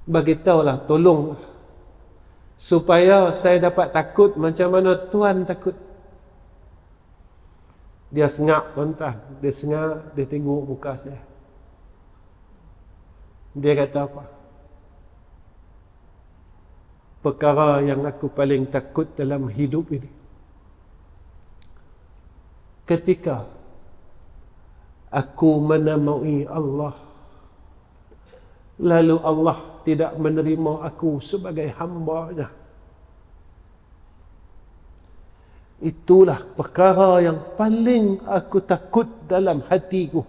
[SPEAKER 1] Beritahulah, tolong, supaya saya dapat takut macam mana tuan takut. Dia sengak tuan-tuan, dia sengak, dia tengok muka saya. Dia kata apa? Perkara yang aku paling takut dalam hidup ini, ketika aku menemui Allah, lalu Allah tidak menerima aku sebagai hamba-Nya. Itulah perkara yang paling aku takut dalam hatiku.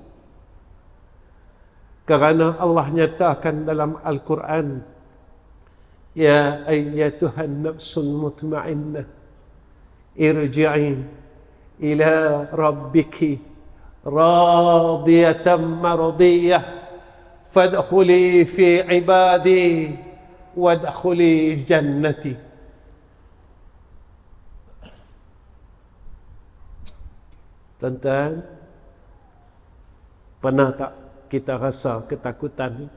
[SPEAKER 1] Kerana Allah nyatakan dalam Al-Quran, ya ayyatuhan nafsul mutmainnah, irji'i ila rabbiki radiyatan mardiyah, fadkhuli fi ibadi wadkhuli jannati. Tuan-tuan, Pernah tak kita rasa ketakutan?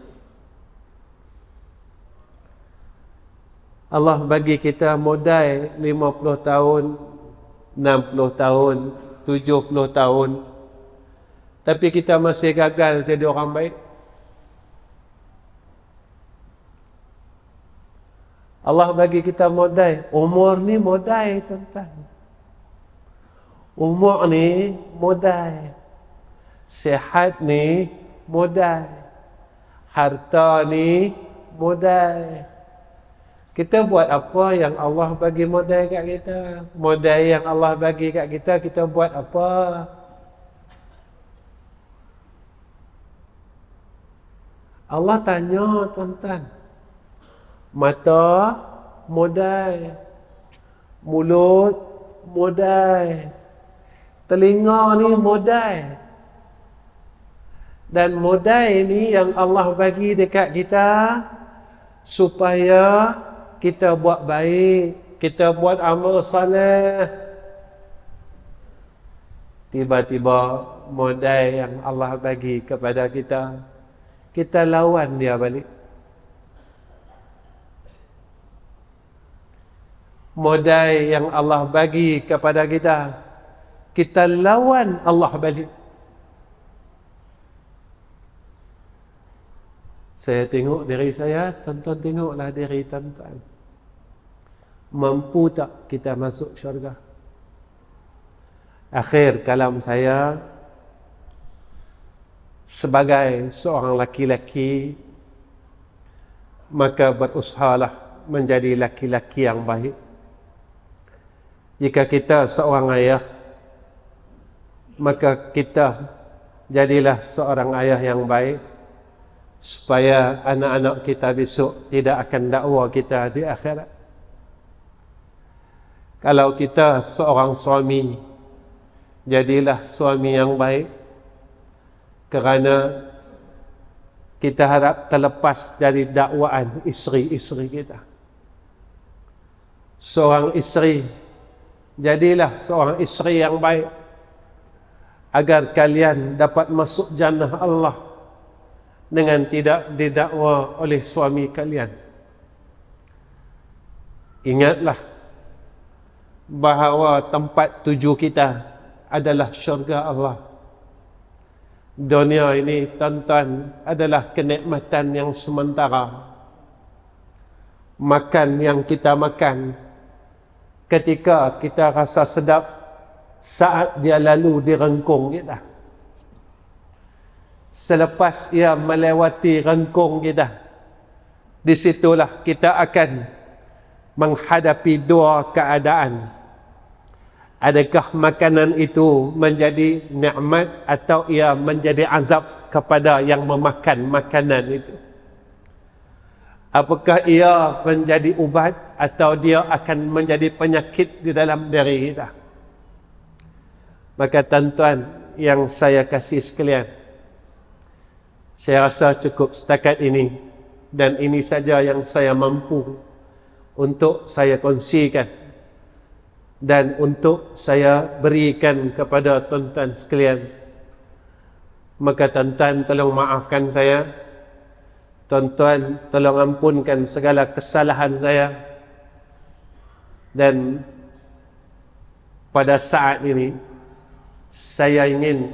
[SPEAKER 1] Allah bagi kita modal 50 tahun, 60 tahun, 70 tahun, tapi kita masih gagal jadi orang baik. Allah bagi kita modal. Umur ni modal, tuan-tuan. Umur ni modal. Sihat ni modal. Harta ni modal. Kita buat apa yang Allah bagi modal kat kita? Modal yang Allah bagi kat kita, kita buat apa? Allah tanya, tuan-tuan. Mata modal, mulut modal, telinga ni modal. Dan modal ni yang Allah bagi dekat kita supaya kita buat baik, kita buat amal soleh. Tiba-tiba modal yang Allah bagi kepada kita, kita lawan dia balik. Modal yang Allah bagi kepada kita, kita lawan Allah balik. Saya tengok diri saya, tuan-tuan tengoklah diri tuan-tuan. Mampu tak kita masuk syurga? Akhir kalam saya, sebagai seorang laki-laki, maka berusahalah menjadi laki-laki yang baik. Jika kita seorang ayah, maka kita jadilah seorang ayah yang baik, supaya anak-anak kita besok tidak akan dakwa kita di akhirat. Kalau kita seorang suami, jadilah suami yang baik, kerana kita harap terlepas dari dakwaan isteri-isteri kita. Seorang isteri, jadilah seorang isteri yang baik, agar kalian dapat masuk jannah Allah dengan tidak didakwa oleh suami kalian. Ingatlah bahawa tempat tuju kita adalah syurga Allah. Dunia ini, tuan-tuan, adalah kenikmatan yang sementara. Makan yang kita makan, ketika kita rasa sedap, saat dia lalu di rengkung kita. Selepas ia melewati rengkung kita, disitulah kita akan menghadapi dua keadaan. Adakah makanan itu menjadi nikmat atau ia menjadi azab kepada yang memakan makanan itu? Apakah ia menjadi ubat atau dia akan menjadi penyakit di dalam diri kita? Maka tuan-tuan yang saya kasih sekalian, saya rasa cukup setakat ini, dan ini saja yang saya mampu untuk saya kongsikan dan untuk saya berikan kepada tuan-tuan sekalian. Maka tuan-tuan tolong maafkan saya, tuan-tuan tolong ampunkan segala kesalahan saya, dan pada saat ini saya ingin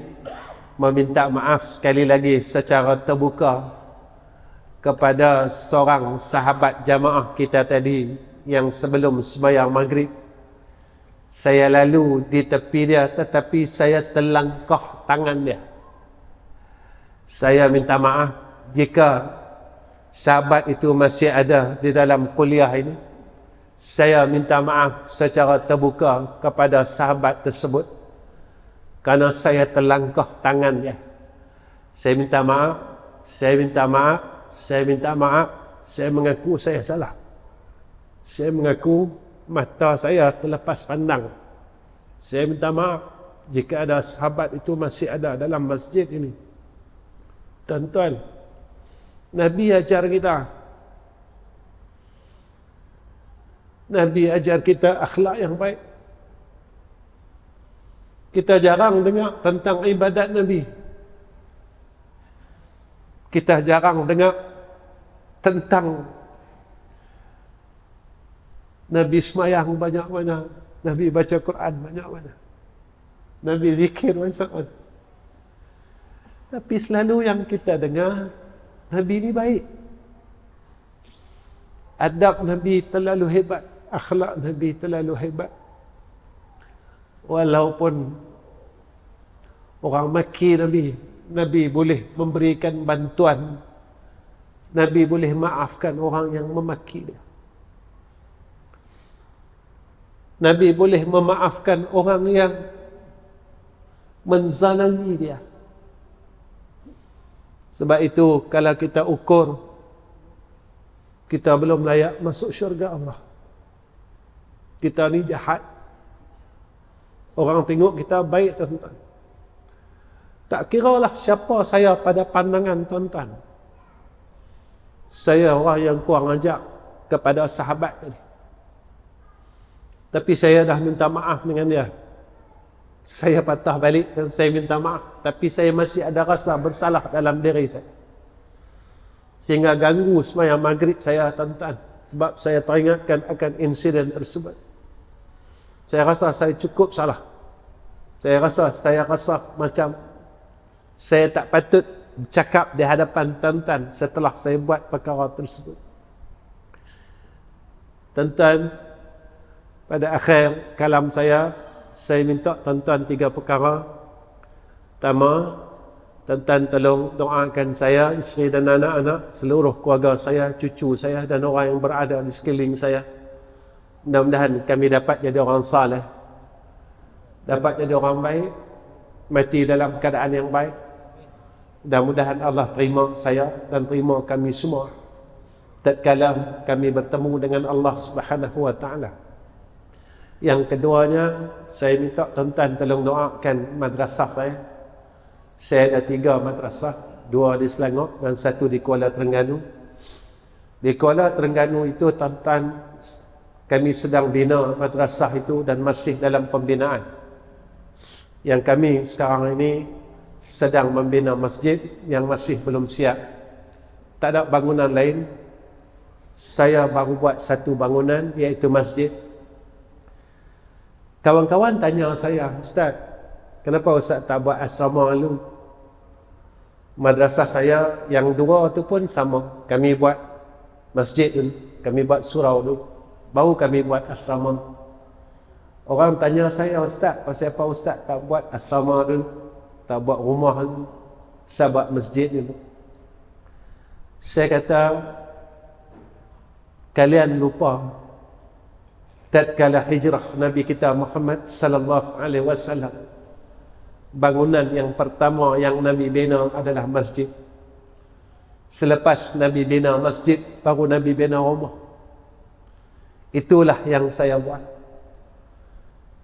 [SPEAKER 1] meminta maaf sekali lagi secara terbuka kepada seorang sahabat jamaah kita tadi yang sebelum sembahyang maghrib saya lalu di tepi dia, tetapi saya terlangkah tangan dia. Saya minta maaf jika sahabat itu masih ada di dalam kuliah ini. Saya minta maaf secara terbuka kepada sahabat tersebut karena saya terlangkah tangan dia. Saya minta maaf, saya minta maaf, saya minta maaf, saya mengaku saya salah. Saya mengaku mata saya terlepas pandang. Saya minta maaf jika ada sahabat itu masih ada dalam masjid ini. Tuan-tuan, Nabi ajar kita. Nabi ajar kita akhlak yang baik. Kita jarang dengar tentang ibadat Nabi. Kita jarang dengar tentang Nabi semayang banyak mana, Nabi baca Quran banyak mana, Nabi zikir banyak mana. Tapi selalu yang kita dengar, Nabi ni baik, adab Nabi terlalu hebat, akhlak Nabi terlalu hebat. Walaupun orang maki Nabi, Nabi boleh memberikan bantuan, Nabi boleh maafkan orang yang memaki dia, Nabi boleh memaafkan orang yang menzalimi dia. Sebab itu kalau kita ukur, kita belum layak masuk syurga Allah. Kita ni jahat. Orang tengok kita baik, tuan-tuan. Tak kiralah siapa saya pada pandangan tuan-tuan. Saya orang yang kurang ajar kepada sahabat tadi. Tapi saya dah minta maaf dengan dia. Saya patah balik dan saya minta maaf. Tapi saya masih ada rasa bersalah dalam diri saya. Sehingga ganggu sembahyang maghrib saya, tuan-tuan. Sebab saya teringatkan akan insiden tersebut. Saya rasa saya cukup salah. Saya rasa macam saya tak patut bercakap di hadapan tuan-tuan setelah saya buat perkara tersebut. Tuan-tuan, pada akhir kalam saya minta tuan-tuan 3 perkara. Pertama, tuan-tuan tolong doakan saya, isteri dan anak-anak, seluruh keluarga saya, cucu saya dan orang yang berada di sekeliling saya. Mudah-mudahan kami dapat jadi orang saleh, dapat jadi orang baik, mati dalam keadaan yang baik. Mudah-mudahan Allah terima saya dan terima kami semua tatkala kami bertemu dengan Allah Subhanahu wa taala. Yang keduanya, saya minta tuan-tuan tolong doakan madrasah saya. Saya ada 3 madrasah, 2 di Selangor dan 1 di Kuala Terengganu. Di Kuala Terengganu itu, tuan-tuan, kami sedang bina madrasah itu dan masih dalam pembinaan. Yang kami sekarang ini sedang membina masjid yang masih belum siap. Tak ada bangunan lain. Saya baru buat 1 bangunan, iaitu masjid. Kawan-kawan tanya saya, Ustaz, kenapa Ustaz tak buat asrama dulu? Madrasah saya yang 2 tu pun sama. Kami buat masjid dulu, kami buat surau dulu, baru kami buat asrama. Orang tanya saya, Ustaz, pasal apa Ustaz tak buat asrama dulu, tak buat rumah dulu, saya buat masjid dulu? Saya kata, kalian lupa tatkala hijrah Nabi kita Muhammad sallallahu alaihi wasallam, bangunan yang pertama yang Nabi bina adalah masjid. Selepas Nabi bina masjid, baru Nabi bina rumah. Itulah yang saya buat.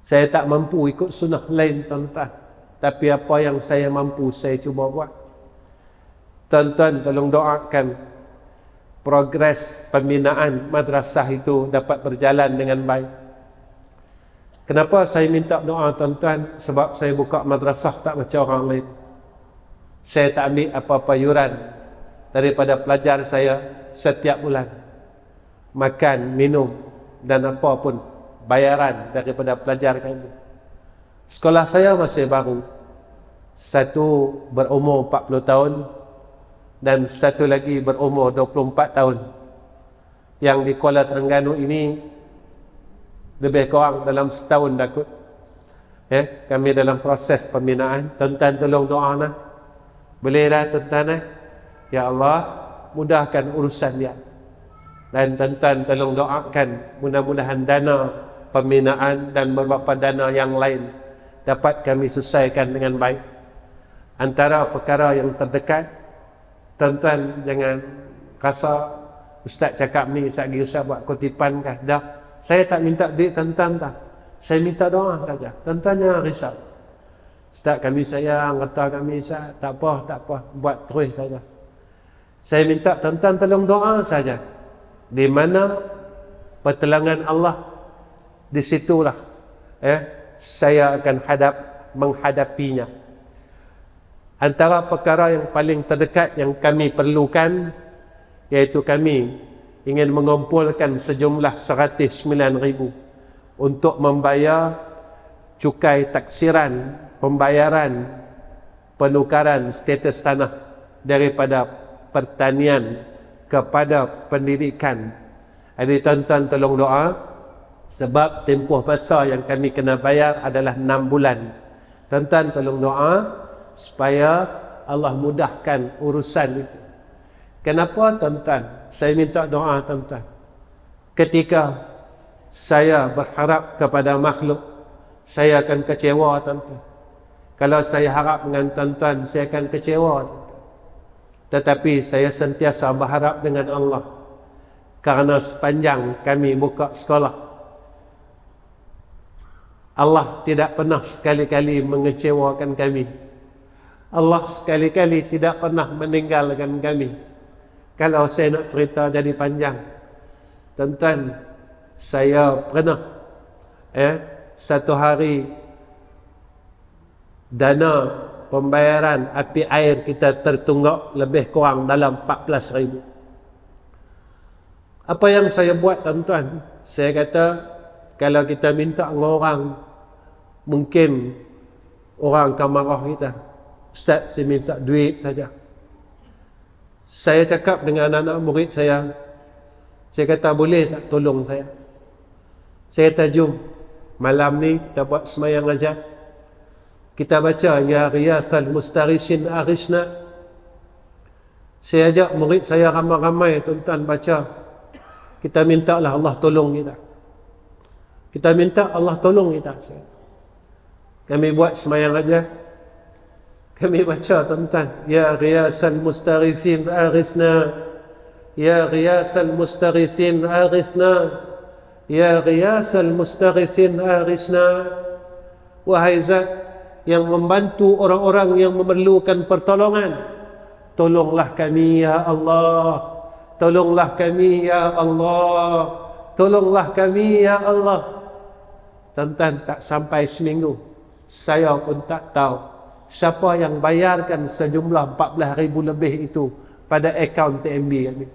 [SPEAKER 1] Saya tak mampu ikut sunnah lain, tuan-tuan, tapi apa yang saya mampu saya cuba buat. Tuan-tuan tolong doakan progres pembinaan madrasah itu dapat berjalan dengan baik. Kenapa saya minta doa, tuan-tuan? Sebab saya buka madrasah tak macam orang lain. Saya tak ambil apa-apa yuran daripada pelajar saya setiap bulan. Makan, minum dan apa pun bayaran daripada pelajar kami. Sekolah saya masih baru. 1 berumur 40 tahun dan 1 lagi berumur 24 tahun. Yang di Kuala Terengganu ini lebih kurang dalam setahun dah kot. Kami dalam proses pembinaan. Tuan-tuan tolong doa nah. Boleh dah, tuan-tuan? Ya Allah, mudahkan urusan dia. Dan tuan-tuan tolong doakan mudah-mudahan dana pembinaan dan beberapa dana yang lain dapat kami selesaikan dengan baik. Antara perkara yang terdekat, tuan-tuan jangan rasa Ustaz cakap ni Ustaz buat kutipan kah? Dah, saya tak minta duit tuan-tuan tak. Saya minta doa saja. Tuan-tuan jangan risau. Ustaz kami sayang, kata kami Ustaz, tak apa, buat terus saja. Saya minta tuan-tuan tolong doa saja. Di mana pertolongan Allah, di situlah saya akan menghadapinya. Antara perkara yang paling terdekat yang kami perlukan, iaitu kami ingin mengumpulkan sejumlah 109,000 untuk membayar cukai taksiran, pembayaran penukaran status tanah daripada pertanian kepada pendidikan. Jadi tuan-tuan tolong doa, sebab tempoh masa yang kami kena bayar adalah 6 bulan. Tuan-tuan tolong doa supaya Allah mudahkan urusan itu. Kenapa tuan-tuan? Saya minta doa tuan-tuan. Ketika saya berharap kepada makhluk, saya akan kecewa tuan-tuan. Kalau saya harap dengan tuan-tuan, saya akan kecewa tuan-tuan. Tetapi saya sentiasa berharap dengan Allah. Karena sepanjang kami buka sekolah, Allah tidak pernah sekali-kali mengecewakan kami. Allah sekali-kali tidak pernah meninggalkan kami. Kalau saya nak cerita jadi panjang, tuan-tuan, saya pernah satu hari dana pembayaran api air kita tertunggak lebih kurang dalam 14,000. Apa yang saya buat tuan-tuan? Saya kata, kalau kita minta dengan orang, mungkin orang akan marah kita. Ustaz, saya minta duit saja. Saya cakap dengan anak murid saya kata, boleh tak tolong saya? Saya kata, jom malam ni kita buat semayang aja. Kita baca ya riyasal mustarisin arisna. Saya ajak murid saya ramai-ramai tuan-tuan baca. Kita minta lah Allah tolong kita. Kita minta Allah tolong kita. Kami buat semayang aja. Kami baca tuan-tuan, ya riyasal mustarithin arisna, ya riyasal mustarithin arisna, ya riyasal mustarithin arisna. Wahai Zat yang membantu orang-orang yang memerlukan pertolongan, tolonglah kami ya Allah, tolonglah kami ya Allah, tolonglah kami ya Allah. Tuan-tuan, tak sampai seminggu, saya pun tak tahu siapa yang bayarkan sejumlah 14,000 lebih itu pada akaun TMB kami.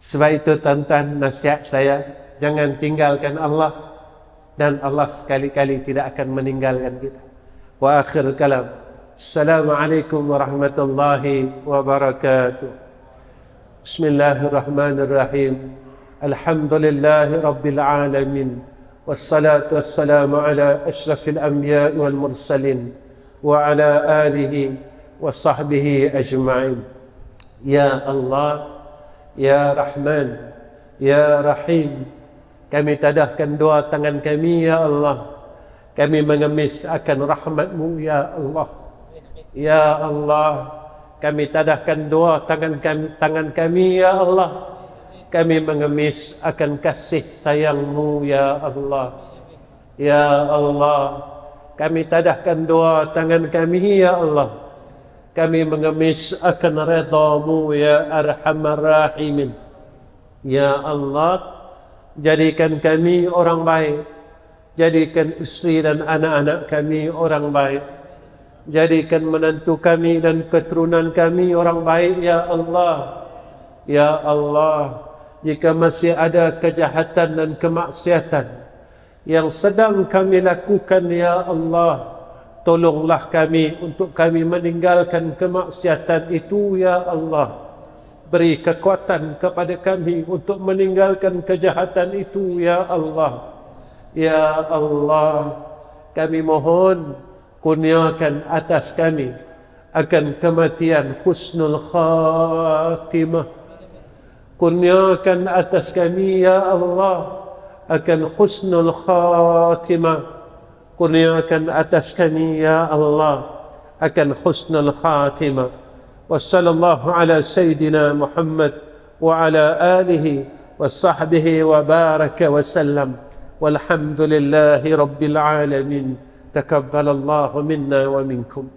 [SPEAKER 1] Sebab itu tuan-tuan, nasihat saya, jangan tinggalkan Allah, dan Allah sekali-kali tidak akan meninggalkan kita. Wa akhir kalam, Assalamualaikum warahmatullahi wabarakatuh. Bismillahirrahmanirrahim. Alhamdulillahi rabbil alamin. والصلاة والسلام على أشرف الأنبياء والمرسلين وعلى آله وصحبه أجمعين. يا الله يا رحمن يا رحيم, kami tadahkan dua tangan kami ya Allah, kami mengemis akan rahmat-Mu ya Allah. Ya Allah, kami tadahkan dua tangan kami ya Allah, kami mengemis akan kasih sayang-Mu ya Allah. Ya Allah, kami tadahkan dua tangan kami ya Allah, kami mengemis akan redha-Mu ya Arhamar Rahimin. Ya Allah, jadikan kami orang baik, jadikan isteri dan anak-anak kami orang baik, jadikan menantu kami dan keturunan kami orang baik ya Allah. Ya Allah, jika masih ada kejahatan dan kemaksiatan yang sedang kami lakukan ya Allah, tolonglah kami untuk kami meninggalkan kemaksiatan itu ya Allah. Beri kekuatan kepada kami untuk meninggalkan kejahatan itu ya Allah. Ya Allah, kami mohon kurniakan atas kami akan kematian husnul khatimah. Kurniakan atas kami ya Allah akan husnul khatimah. Kurniakan atas kami ya Allah akan husnul khatimah. Wassallallahu ala sayyidina Muhammad wa ala alihi wa sahbihi wa baraka wa sallam. Walhamdulillahi rabbil alamin. Takabbalallahu minna wa minkum.